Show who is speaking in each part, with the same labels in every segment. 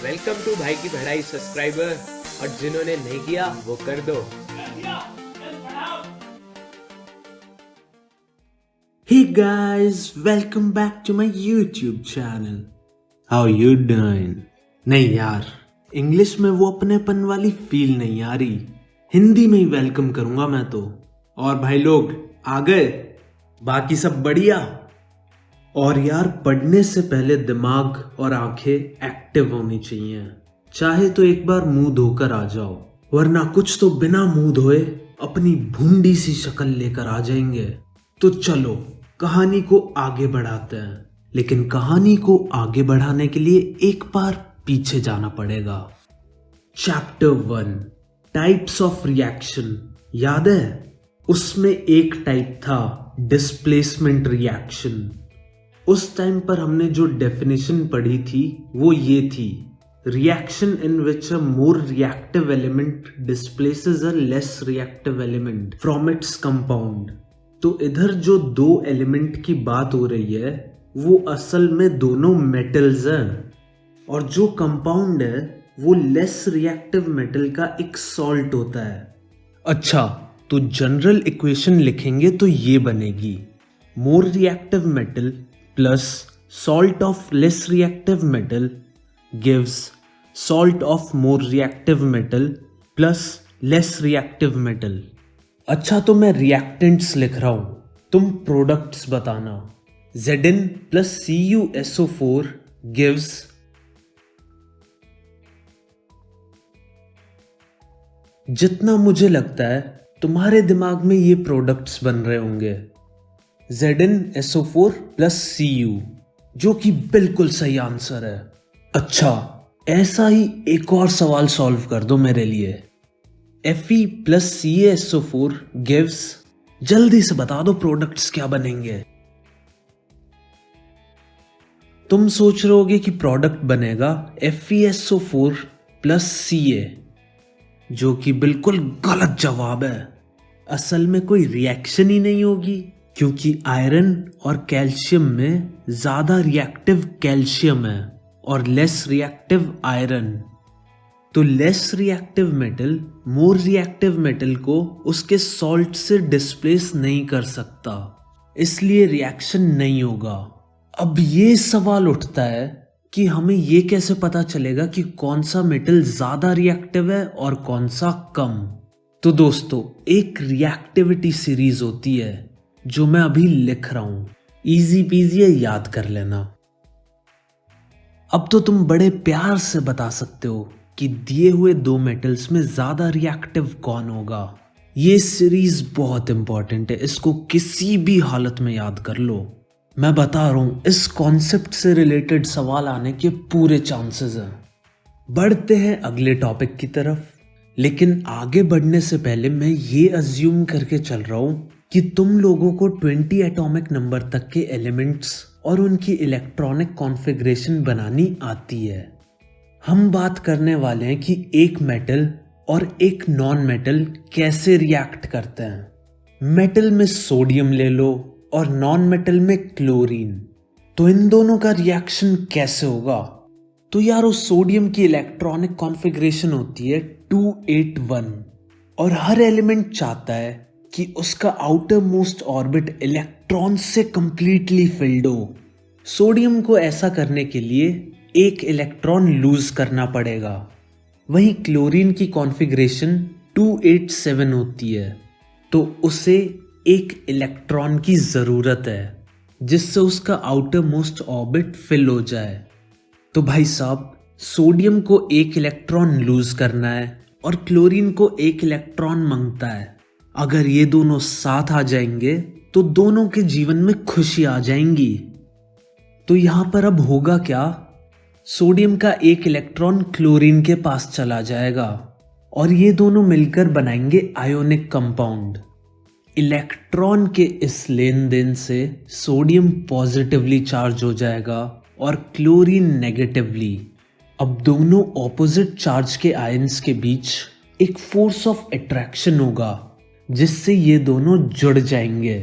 Speaker 1: Welcome to भाई की पढ़ाई सब्सक्राइबर, और जिन्होंने नहीं किया वो कर दो।
Speaker 2: Hey guys, welcome back to my YouTube channel. How you doing? नहीं यार, इंग्लिश में वो अपनेपन वाली फील नहीं आ रही। हिंदी में ही वेलकम करूंगा मैं तो। और भाई लोग आ गए? बाकी सब बढ़िया? और यार पढ़ने से पहले दिमाग और आंखें एक्टिव होनी चाहिए। चाहे तो एक बार मुंह धोकर आ जाओ, वरना कुछ तो बिना मुंह धोए अपनी भूंडी सी शक्ल लेकर आ जाएंगे। तो चलो कहानी को आगे बढ़ाते हैं, लेकिन कहानी को आगे बढ़ाने के लिए एक बार पीछे जाना पड़ेगा। चैप्टर 1 टाइप्स ऑफ रिएक्शन याद है? उसमें एक टाइप था डिस्प्लेसमेंट रिएक्शन। उस टाइम पर हमने जो डेफिनेशन पढ़ी थी वो ये थी, reaction in which a more reactive element displaces a less reactive element from its compound. तो इधर जो दो एलिमेंट की बात हो रही है वो असल में दोनों मेटल्स हैं, और जो कंपाउंड है वो लेस रिएक्टिव मेटल का एक सॉल्ट होता है। अच्छा, तो जनरल इक्वेशन लिखेंगे तो ये बनेगी, more reactive metal plus salt of less reactive metal gives salt of more reactive metal plus less reactive metal. अच्छा, तो मैं रिएक्टेंट्स लिख रहा हूं, तुम प्रोडक्ट्स बताना। Zn प्लस CuSO4 गिव्स जितना मुझे लगता है तुम्हारे दिमाग में ये प्रोडक्ट्स बन रहे होंगे, ZnSO4 प्लस Cu, जो कि बिल्कुल सही आंसर है। अच्छा, ऐसा ही एक और सवाल सॉल्व कर दो मेरे लिए। Fe प्लस CaSO4 गिव्स, जल्दी से बता दो प्रोडक्ट्स क्या बनेंगे। तुम सोच रहे होगे कि प्रोडक्ट बनेगा FeSO4 प्लस Ca, जो कि बिल्कुल गलत जवाब है। असल में कोई रिएक्शन ही नहीं होगी, क्योंकि आयरन और कैल्शियम में ज्यादा रिएक्टिव कैल्शियम है और लेस रिएक्टिव आयरन। तो less reactive metal more reactive metal को उसके सॉल्ट से डिस्प्लेस नहीं कर सकता, इसलिए रिएक्शन नहीं होगा। अब ये सवाल उठता है कि हमें ये कैसे पता चलेगा कि कौन सा मेटल ज्यादा रिएक्टिव है और कौन सा कम। तो दोस्तों, एक रिएक्टिविटी सीरीज होती है जो मैं अभी लिख रहा हूं, इजी पीजी है, याद कर लेना। अब तो तुम बड़े प्यार से बता सकते हो कि दिए हुए दो मेटल्स में ज्यादा रिएक्टिव कौन होगा। ये सीरीज बहुत इंपॉर्टेंट है, इसको किसी भी हालत में याद कर लो। मैं बता रहा हूं, इस कॉन्सेप्ट से रिलेटेड सवाल आने के पूरे चांसेस हैं। बढ़ते हैं अगले टॉपिक की तरफ, लेकिन आगे बढ़ने से पहले मैं ये अज्यूम करके चल रहा हूं कि तुम लोगों को 20 एटॉमिक नंबर तक के एलिमेंट्स और उनकी इलेक्ट्रॉनिक कॉन्फ़िगरेशन बनानी आती है। हम बात करने वाले हैं कि एक मेटल और एक नॉन मेटल कैसे रिएक्ट करते हैं। मेटल में सोडियम ले लो और नॉन मेटल में क्लोरीन, तो इन दोनों का रिएक्शन कैसे होगा? तो यार, उस सोडियम की इलेक्ट्रॉनिक कॉन्फ़िगरेशन होती है 281, और हर एलिमेंट चाहता है कि उसका आउटर मोस्ट ऑर्बिट इलेक्ट्रॉन से कंप्लीटली फिल्ड हो। सोडियम को ऐसा करने के लिए एक इलेक्ट्रॉन लूज करना पड़ेगा। वहीं क्लोरीन की कॉन्फ़िगरेशन 287 होती है, तो उसे एक इलेक्ट्रॉन की जरूरत है जिससे उसका आउटर मोस्ट ऑर्बिट फिल हो जाए। तो भाई साहब, सोडियम को एक इलेक्ट्रॉन लूज करना है और क्लोरीन को एक इलेक्ट्रॉन मांगता है। अगर ये दोनों साथ आ जाएंगे तो दोनों के जीवन में खुशी आ जाएंगी। तो यहां पर अब होगा क्या? सोडियम का एक इलेक्ट्रॉन क्लोरीन के पास चला जाएगा और ये दोनों मिलकर बनाएंगे आयोनिक कंपाउंड। इलेक्ट्रॉन के इस लेन देन से सोडियम पॉजिटिवली चार्ज हो जाएगा और क्लोरीन नेगेटिवली। अब दोनों ऑपोजिट चार्ज के आयंस के बीच एक फोर्स ऑफ अट्रैक्शन होगा जिससे ये दोनों जुड़ जाएंगे।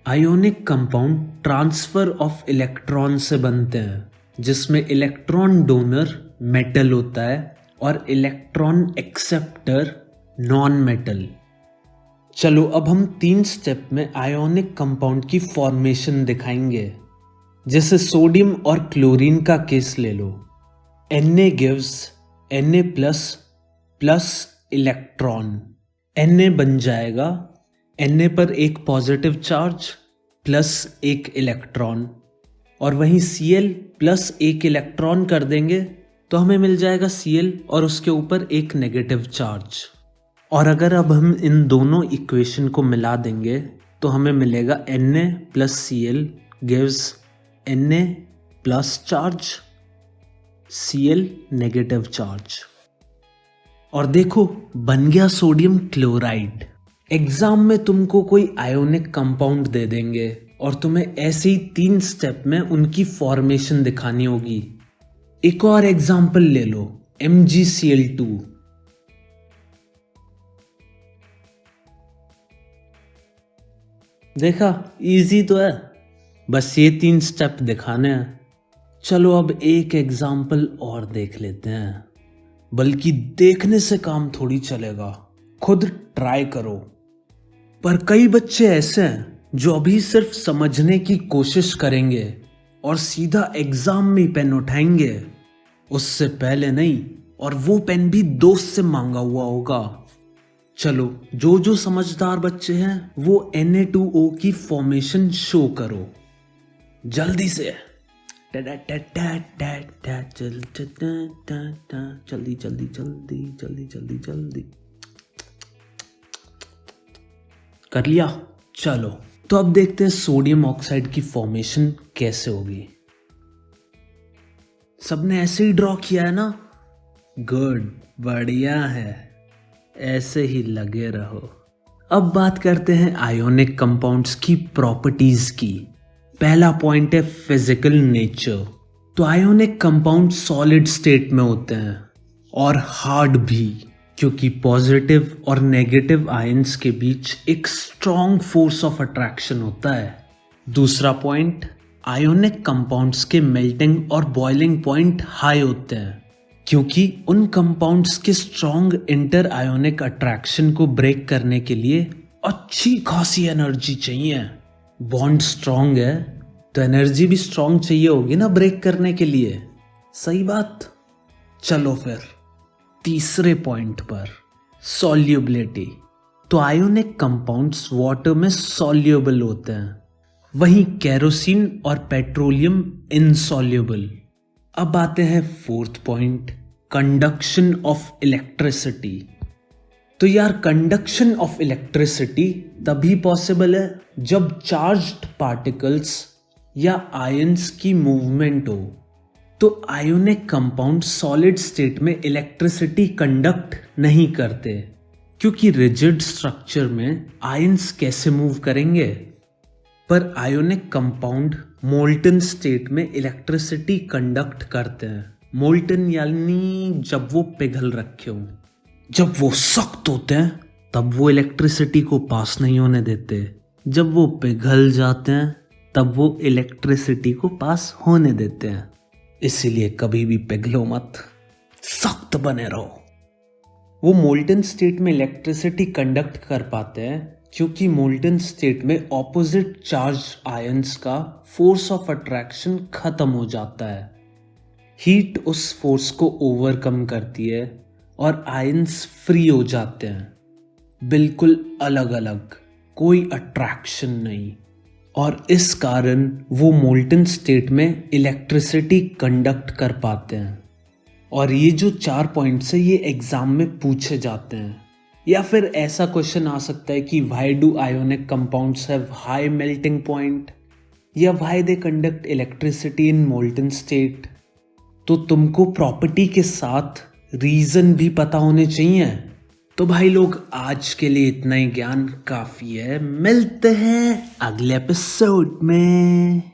Speaker 2: Ionic compound transfer of electron से बनते हैं, जिसमें इलेक्ट्रॉन डोनर मेटल होता है और इलेक्ट्रॉन एक्सेप्टर नॉन मेटल। चलो अब हम 3 स्टेप में आयोनिक कंपाउंड की फॉर्मेशन दिखाएंगे। जैसे सोडियम और क्लोरीन का केस ले लो। Na gives Na plus electron. Na बन जाएगा Na पर एक पॉजिटिव चार्ज प्लस एक इलेक्ट्रॉन, और वहीं Cl प्लस एक इलेक्ट्रॉन कर देंगे तो हमें मिल जाएगा Cl और उसके ऊपर एक नेगेटिव चार्ज। और अगर अब हम इन दोनों इक्वेशन को मिला देंगे तो हमें मिलेगा Na plus Cl gives Na plus charge, Cl negative charge. और देखो बन गया सोडियम क्लोराइड। एग्जाम में तुमको कोई आयोनिक कंपाउंड दे देंगे और तुम्हें ऐसे ही 3 स्टेप में उनकी फॉर्मेशन दिखानी होगी। एक और एग्जाम्पल ले लो, MgCl2। देखा इजी तो है, बस ये 3 स्टेप दिखाने हैं। चलो अब एक एग्जाम्पल और देख लेते हैं, बल्कि देखने से काम थोड़ी चलेगा, खुद ट्राई करो। पर कई बच्चे ऐसे हैं जो अभी सिर्फ समझने की कोशिश करेंगे और सीधा एग्जाम में पेन उठाएंगे, उससे पहले नहीं, और वो पेन भी दोस्त से मांगा हुआ होगा। चलो जो समझदार बच्चे हैं वो Na2O की फॉर्मेशन शो करो जल्दी से। जल्दी जल्दी जल्दी जल्दी जल्दी जल्दी कर लिया। चलो तो अब देखते हैं सोडियम ऑक्साइड की फॉर्मेशन कैसे होगी। सबने ऐसे ही ड्रॉ किया है ना? गुड, बढ़िया है, ऐसे ही लगे रहो। अब बात करते हैं आयोनिक कंपाउंड्स की प्रॉपर्टीज की। पहला पॉइंट है फिजिकल नेचर। तो आयोनिक कंपाउंड सॉलिड स्टेट में होते हैं और हार्ड भी, क्योंकि पॉजिटिव और नेगेटिव आयंस के बीच एक स्ट्रॉन्ग फोर्स ऑफ अट्रैक्शन होता है। दूसरा पॉइंट, आयोनिक कंपाउंड्स के मेल्टिंग और बॉइलिंग पॉइंट हाई होते हैं, क्योंकि उन कंपाउंड्स के स्ट्रॉन्ग इंटर आयोनिक अट्रैक्शन को ब्रेक करने के लिए अच्छी खासी एनर्जी चाहिए। बॉन्ड स्ट्रॉन्ग है तो एनर्जी भी स्ट्रॉन्ग चाहिए होगी ना ब्रेक करने के लिए, सही बात। चलो फिर तीसरे पॉइंट पर, सॉल्युबिलिटी। तो आयोनिक कंपाउंड्स वाटर में सॉल्युबल होते हैं, वहीं केरोसिन और पेट्रोलियम इनसॉल्युबल। अब आते हैं fourth point, conduction of electricity. तो यार कंडक्शन ऑफ इलेक्ट्रिसिटी तभी पॉसिबल है जब चार्ज्ड पार्टिकल्स या आयंस की मूवमेंट हो। तो आयोनिक कंपाउंड सॉलिड स्टेट में इलेक्ट्रिसिटी कंडक्ट नहीं करते, क्योंकि रिजिड स्ट्रक्चर में आयंस कैसे मूव करेंगे। पर आयोनिक कंपाउंड मोल्टन स्टेट में इलेक्ट्रिसिटी कंडक्ट करते हैं। मोल्टन यानी जब वो पिघल रखे हों। जब वो सख्त होते हैं तब वो इलेक्ट्रिसिटी को पास नहीं होने देते, जब वो पिघल जाते हैं तब वो इलेक्ट्रिसिटी को पास होने देते हैं। इसीलिए कभी भी पिघलो मत, सख्त बने रहो। वो मोल्टन स्टेट में इलेक्ट्रिसिटी कंडक्ट कर पाते हैं क्योंकि मोल्टन स्टेट में ऑपोजिट चार्ज आयंस का फोर्स ऑफ अट्रैक्शन खत्म हो जाता है। हीट उस फोर्स को ओवरकम करती है और आयंस फ्री हो जाते हैं, बिल्कुल अलग अलग, कोई अट्रैक्शन नहीं। और इस कारण वो मोल्टन स्टेट में इलेक्ट्रिसिटी कंडक्ट कर पाते हैं। और ये जो 4 पॉइंट्स है ये एग्जाम में पूछे जाते हैं। या फिर ऐसा क्वेश्चन आ सकता है कि why do ionic compounds have high melting point, या why they conduct electricity in molten state. तो तुमको प्रॉपर्टी के साथ रीजन भी पता होने चाहिए। तो भाई लोग आज के लिए इतना ही ज्ञान काफी है, मिलते हैं अगले एपिसोड में।